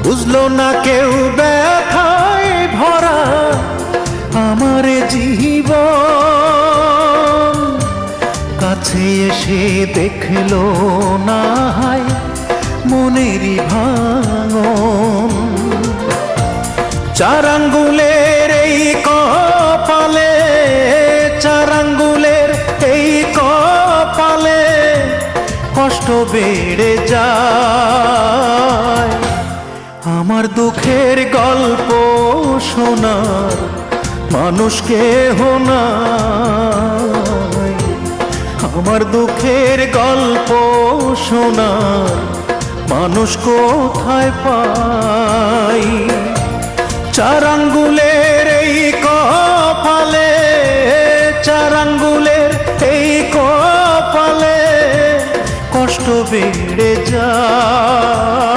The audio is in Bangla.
বুঝলো না কেউ ব্যথায় ভরা আমার জীবন, কাছে এসে দেখলো না হায় মনেরই ভাঙন। চার আঙ্গুলের এই কপালে, চার আঙ্গুলের এই কপালে কষ্ট বেড়ে যায়। আমার দুঃখের গল্প শোনার মানুষ কেহ নাই, আমার দুঃখের গল্প শোনার মানুষ কোথায় পাই। চার আঙ্গুলের এই কপালে, চার আঙ্গুলের এই কপালে কষ্ট বেড়ে যায়।